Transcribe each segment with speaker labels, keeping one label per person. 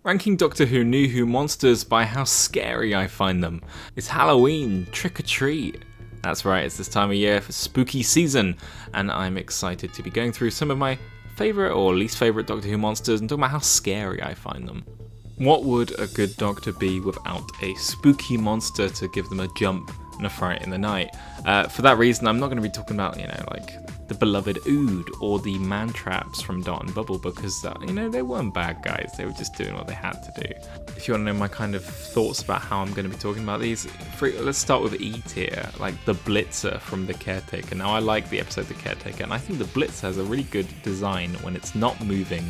Speaker 1: Ranking Doctor Who New Who monsters by how scary I find them. It's Halloween, trick or treat. That's right, it's this time of year for spooky season, and I'm excited to be going through some of my favourite or least favourite Doctor Who monsters and talking about how scary I find them. What would a good Doctor be without a spooky monster to give them a jump and a fright in the night? For that reason, I'm not going to be talking about, like the beloved Ood or the man-traps from Dot and Bubble because, they weren't bad guys. They were just doing what they had to do. If you want to know my kind of thoughts about how I'm going to be talking about these, let's start with E tier, like the Blitzer from The Caretaker. Now, I like the episode The Caretaker, and I think the Blitzer has a really good design when it's not moving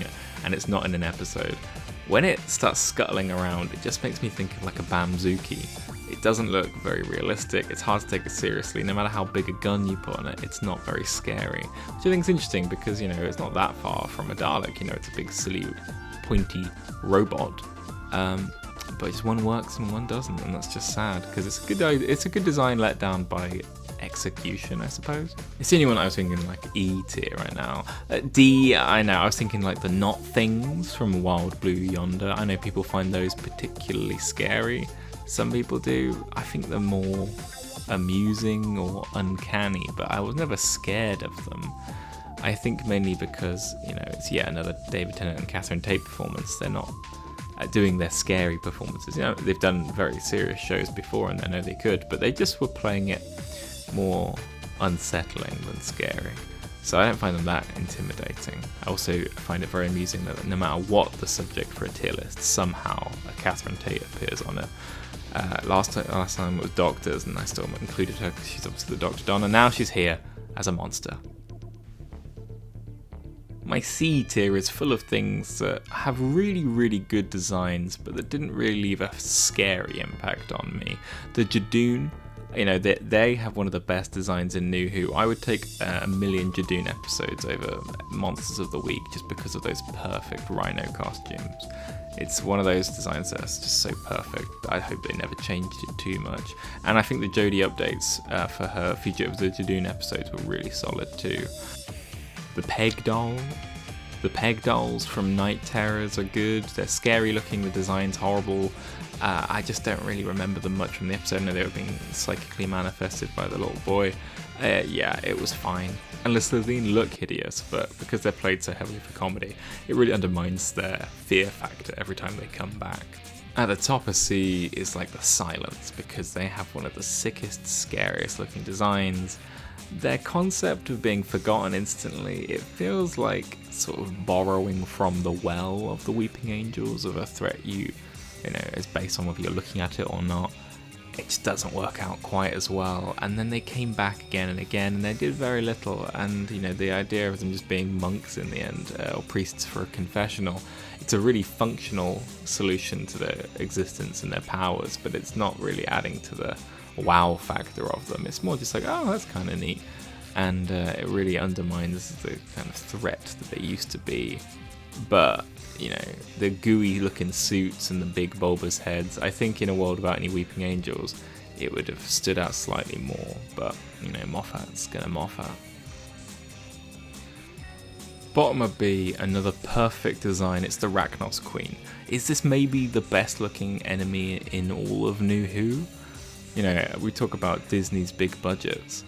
Speaker 1: and it's not in an episode. When it starts scuttling around, it just makes me think of like a Bamzuki. It doesn't look very realistic, it's hard to take it seriously, no matter how big a gun you put on it, it's not very scary. Which I think is interesting because, it's not that far from a Dalek, it's a big silly pointy robot. But just one works and one doesn't, and that's just sad, because it's a good design let down by execution, I suppose. It's the only one I was thinking like E tier right now. D, I know, I was thinking like the Not Things from Wild Blue Yonder. I know people find those particularly scary. Some people do. I think they're more amusing or uncanny, but I was never scared of them. I think mainly because, it's yet another David Tennant and Catherine Tate performance. They're not doing their scary performances. They've done very serious shows before and I know they could, but they just were playing it more unsettling than scary. So I don't find them that intimidating. I also find it very amusing that no matter what the subject for a tier list, somehow a Catherine Tate appears on it. Last time it was Doctors, and I still included her because she's obviously the Dr. Donna. Now she's here as a monster. My C tier is full of things that have really, really good designs, but that didn't really leave a scary impact on me. The Jadoon, they have one of the best designs in New Who. I would take a million Jadoon episodes over Monsters of the Week just because of those perfect rhino costumes. It's one of those designs that's just so perfect. I hope they never changed it too much. And I think the Jodie updates for her feature of the Jadoon episodes were really solid too. The Peg dolls from Night Terrors are good. They're scary looking, the design's horrible. I just don't really remember them much from the episode. I know they were being psychically manifested by the little boy. It was fine. Unless they look hideous, but because they're played so heavily for comedy, it really undermines their fear factor every time they come back. At the top of C is like the Silence, because they have one of the sickest, scariest looking designs. Their concept of being forgotten instantly, it feels like sort of borrowing from the well of the Weeping Angels of a threat is based on whether you're looking at it or not. It just doesn't work out quite as well. And then they came back again and again, and they did very little. And the idea of them just being monks in the end, or priests for a confessional, it's a really functional solution to their existence and their powers, but it's not really adding to the wow factor of them. It's more just like, oh, that's kind of neat, and it really undermines the kind of threat that they used to be. But the gooey looking suits and the big bulbous heads, I think in a world without any Weeping Angels it would have stood out slightly more, but Moffat's gonna Moffat. Bottom of B, another perfect design. It's the Rachnos Queen. Is this maybe the best looking enemy in all of New Who? We talk about Disney's big budgets.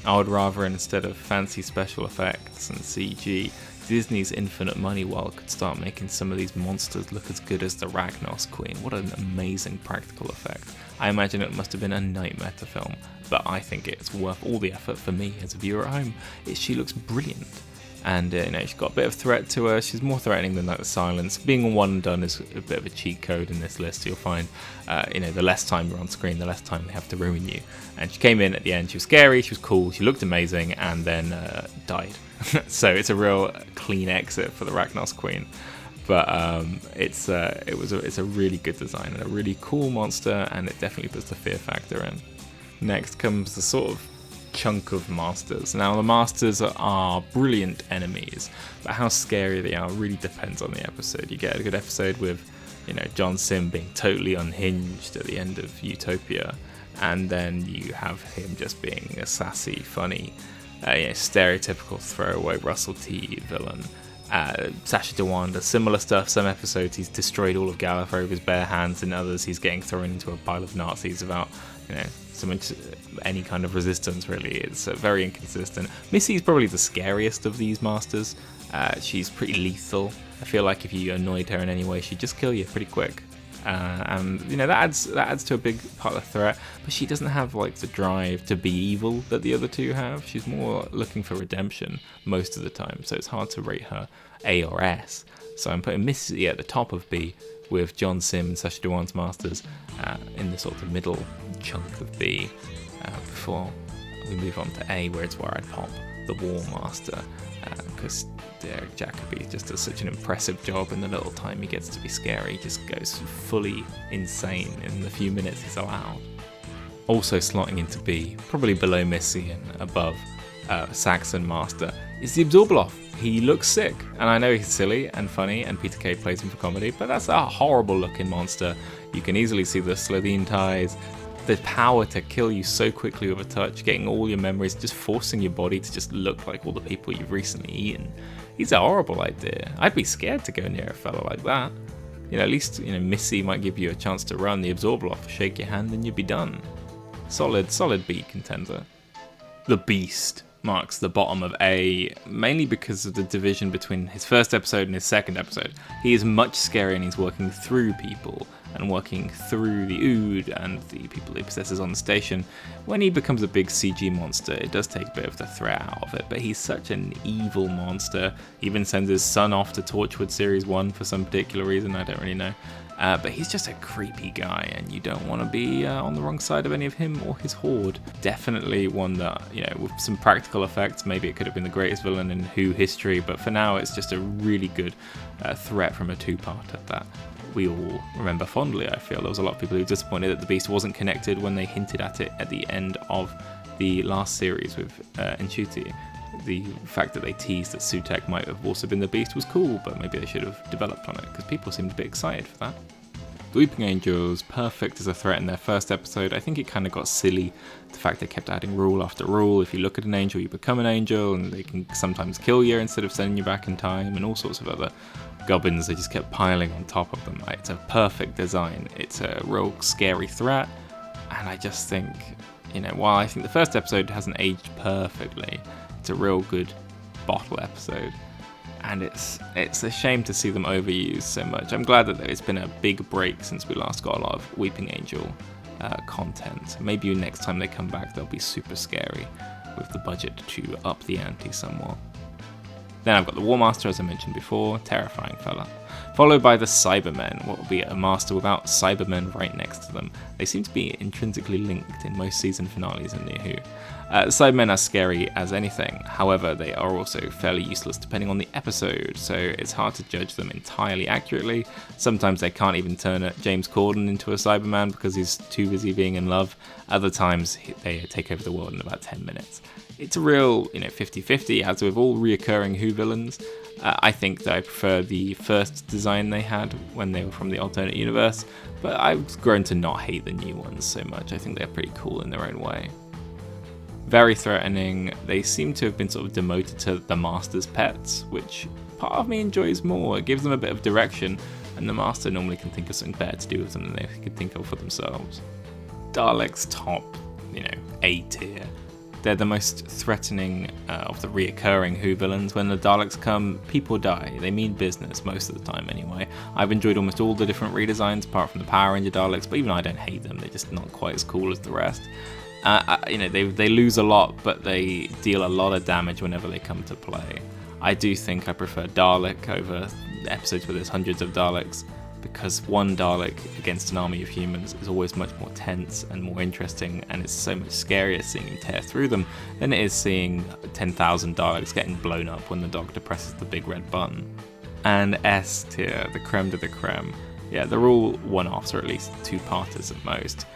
Speaker 1: I would rather, instead of fancy special effects and CG, Disney's infinite money well could start making some of these monsters look as good as the Rachnos Queen. What an amazing practical effect. I imagine it must have been a nightmare to film, but I think it's worth all the effort for me as a viewer at home. She looks brilliant. And she's got a bit of threat to her. She's more threatening than the Silence. Being one and done is a bit of a cheat code in this list. You'll find, the less time you're on screen, the less time they have to ruin you. And she came in at the end. She was scary. She was cool. She looked amazing, and then died. So it's a real clean exit for the Rachnos Queen. But it's a really good design and a really cool monster, and it definitely puts the fear factor in. Next comes the sort of chunk of masters. Now the masters are brilliant enemies, but how scary they are really depends on the episode. You get a good episode with John Sim being totally unhinged at the end of Utopia, and then you have him just being a sassy, funny, stereotypical throwaway Russell T villain Sacha Dhawan does similar stuff. Some episodes he's destroyed all of Gallifrey with his bare hands, and others he's getting thrown into a pile of Nazis without, any kind of resistance, really. It's very inconsistent. Missy's probably the scariest of these masters. She's pretty lethal. I feel like if you annoyed her in any way, she'd just kill you pretty quick. And that adds to a big part of the threat, but she doesn't have like the drive to be evil that the other two have. She's more looking for redemption most of the time, so it's hard to rate her A or S. So I'm putting Missy at the top of B, with John Sim and Sacha Dhawan's masters in the sort of middle chunk of B, before we move on to A, where it's where I'd pop the War Master, because Derek Jacobi just does such an impressive job in the little time he gets to be scary. He just goes fully insane in the few minutes he's allowed. Also slotting into B, probably below Missy and above Saxon Master, is the Absorbaloff. He looks sick, and I know he's silly and funny, and Peter Kay plays him for comedy, but that's a horrible looking monster. You can easily see the Slitheen ties, the power to kill you so quickly with a touch, getting all your memories, just forcing your body to just look like all the people you've recently eaten. He's a horrible idea. I'd be scared to go near a fellow like that. At least, Missy might give you a chance to run. The Absorbaloff, shake your hand and you'd be done. Solid B contender. The Beast marks the bottom of A, mainly because of the division between his first episode and his second episode. He is much scarier, and he's working through people and working through the Ood and the people he possesses on the station. When he becomes a big CG monster, it does take a bit of the threat out of it, but he's such an evil monster. He even sends his son off to Torchwood Series 1 for some particular reason, I don't really know. But he's just a creepy guy, and you don't want to be on the wrong side of any of him or his horde. Definitely one that, with some practical effects, maybe it could have been the greatest villain in Who history, but for now it's just a really good threat from a two-parter that we all remember fondly. I feel there was a lot of people who were disappointed that the Beast wasn't connected when they hinted at it at the end of the last series with Ncuti. The fact that they teased that Sutekh might have also been the Beast was cool, but maybe they should have developed on it, because people seemed a bit excited for that. The Weeping Angels, perfect as a threat in their first episode. I think it kind of got silly, the fact they kept adding rule after rule. If you look at an angel, you become an angel, and they can sometimes kill you instead of sending you back in time, and all sorts of other gubbins. They just kept piling on top of them. It's a perfect design. It's a real scary threat, and I just think, while I think the first episode hasn't aged perfectly, it's a real good bottle episode, and it's a shame to see them overused so much. I'm glad that it's been a big break since we last got a lot of Weeping Angel content. Maybe next time they come back they'll be super scary with the budget to up the ante somewhat. Then I've got the War Master, as I mentioned before, terrifying fella. Followed by the Cybermen, what would be a master without Cybermen right next to them. They seem to be intrinsically linked in most season finales in the Who. The Cybermen are scary as anything, however they are also fairly useless depending on the episode, so it's hard to judge them entirely accurately. Sometimes they can't even turn James Corden into a Cyberman because he's too busy being in love. Other times they take over the world in about 10 minutes. It's a real 50-50, as with all reoccurring Who villains. I think that I prefer the first design they had when they were from the alternate universe, but I've grown to not hate the new ones so much. I think they're pretty cool in their own way. Very threatening. They seem to have been sort of demoted to the Master's pets, which part of me enjoys more. It gives them a bit of direction, and the Master normally can think of something better to do with them than they could think of for themselves. Daleks top, A tier. They're the most threatening of the reoccurring Who villains. When the Daleks come, people die. They mean business most of the time anyway. I've enjoyed almost all the different redesigns apart from the Power Ranger Daleks, but even I don't hate them. They're just not quite as cool as the rest. They lose a lot, but they deal a lot of damage whenever they come to play. I do think I prefer Dalek over episodes where there's hundreds of Daleks, because one Dalek against an army of humans is always much more tense and more interesting, and it's so much scarier seeing him tear through them than it is seeing 10,000 Daleks getting blown up when the Doctor presses the big red button. And S tier, the creme de la creme. Yeah, they're all one-offs, or at least two-parters at most.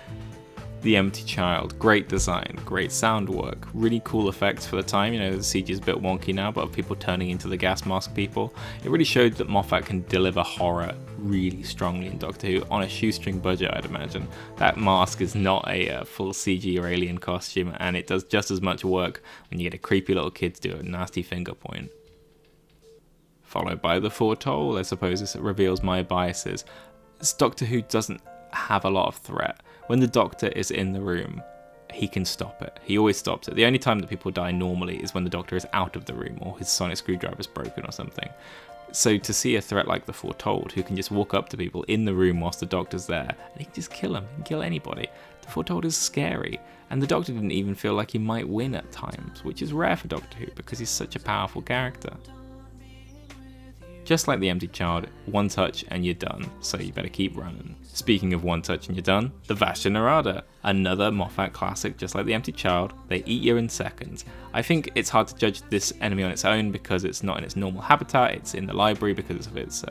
Speaker 1: The Empty Child, great design, great sound work, really cool effects for the time. The CG is a bit wonky now, but of people turning into the gas mask people, it really showed that Moffat can deliver horror really strongly in Doctor Who on a shoestring budget, I'd imagine. That mask is not a full CG or alien costume, and it does just as much work when you get a creepy little kid to do a nasty finger point. followed by the foretold. I suppose this reveals my biases. This Doctor Who doesn't have a lot of threat. When the Doctor is in the room, he can stop it. He always stops it. The only time that people die normally is when the Doctor is out of the room or his sonic screwdriver is broken or something. So to see a threat like the Foretold, who can just walk up to people in the room whilst the Doctor's there, and he can just kill them, he can kill anybody. The Foretold is scary, and the Doctor didn't even feel like he might win at times, which is rare for Doctor Who because he's such a powerful character. Just like the Empty Child, one touch and you're done, so you better keep running. Speaking of one touch and you're done, the Vashta Nerada, another Moffat classic just like the Empty Child, they eat you in seconds. I think it's hard to judge this enemy on its own because it's not in its normal habitat, it's in the library because of its,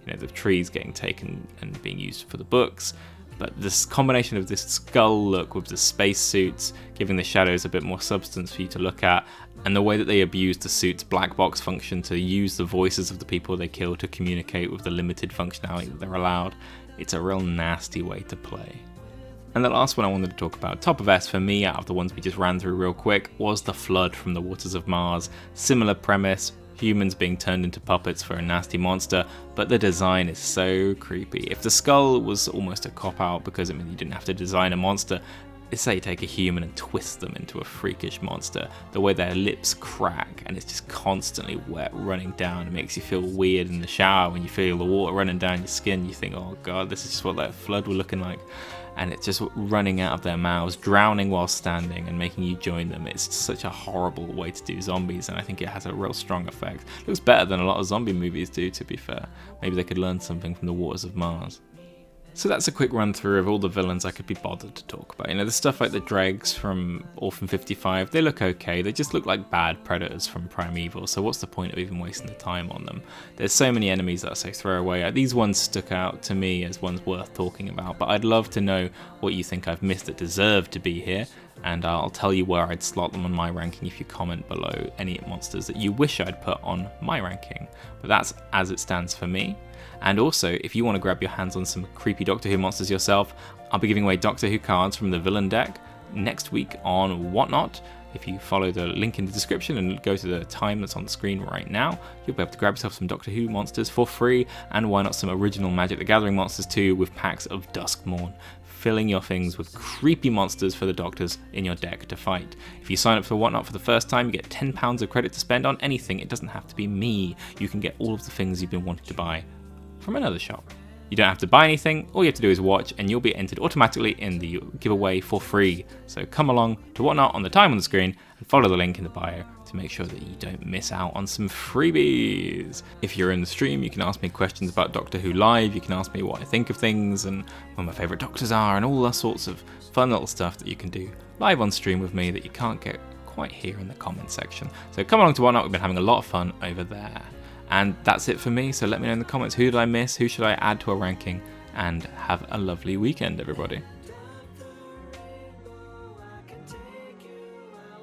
Speaker 1: the trees getting taken and being used for the books. But this combination of this skull look with the space suits, giving the shadows a bit more substance for you to look at, and the way that they abuse the suit's black box function to use the voices of the people they kill to communicate with the limited functionality that they're allowed, it's a real nasty way to play. And the last one I wanted to talk about, top of S for me out of the ones we just ran through real quick, was the Flood from the Waters of Mars. Similar premise, humans being turned into puppets for a nasty monster, but the design is so creepy. If the skull was almost a cop-out because it meant you didn't have to design a monster, it's say you take a human and twist them into a freakish monster. The way their lips crack and it's just constantly wet running down, it makes you feel weird in the shower when you feel the water running down your skin. You think, oh god, this is just what that Flood were looking like. And it's just running out of their mouths, drowning while standing and making you join them. It's such a horrible way to do zombies, and I think it has a real strong effect. It looks better than a lot of zombie movies do, to be fair. Maybe they could learn something from the Waters of Mars. So that's a quick run through of all the villains I could be bothered to talk about. The stuff like the dregs from Orphan 55, they look okay. They just look like bad predators from Primeval, so what's the point of even wasting the time on them? There's so many enemies that I say throw away. These ones stuck out to me as ones worth talking about, but I'd love to know what you think I've missed that deserve to be here, and I'll tell you where I'd slot them on my ranking if you comment below any monsters that you wish I'd put on my ranking. But that's as it stands for me. And also, if you want to grab your hands on some creepy Doctor Who monsters yourself, I'll be giving away Doctor Who cards from the villain deck next week on Whatnot. If you follow the link in the description and go to the time that's on the screen right now, you'll be able to grab yourself some Doctor Who monsters for free, and why not some original Magic the Gathering monsters too, with packs of Duskmourn, filling your things with creepy monsters for the Doctors in your deck to fight. If you sign up for Whatnot for the first time, you get £10 of credit to spend on anything. It doesn't have to be me. You can get all of the things you've been wanting to buy from another shop. You don't have to buy anything, all you have to do is watch and you'll be entered automatically in the giveaway for free. So come along to Whatnot on the time on the screen and follow the link in the bio to make sure that you don't miss out on some freebies. If you're in the stream, you can ask me questions about Doctor Who Live, you can ask me what I think of things and what my favourite Doctors are and all that sorts of fun little stuff that you can do live on stream with me that you can't get quite here in the comment section. So come along to Whatnot, we've been having a lot of fun over there. And that's it for me, so let me know in the comments who did I miss, who should I add to a ranking, and have a lovely weekend everybody.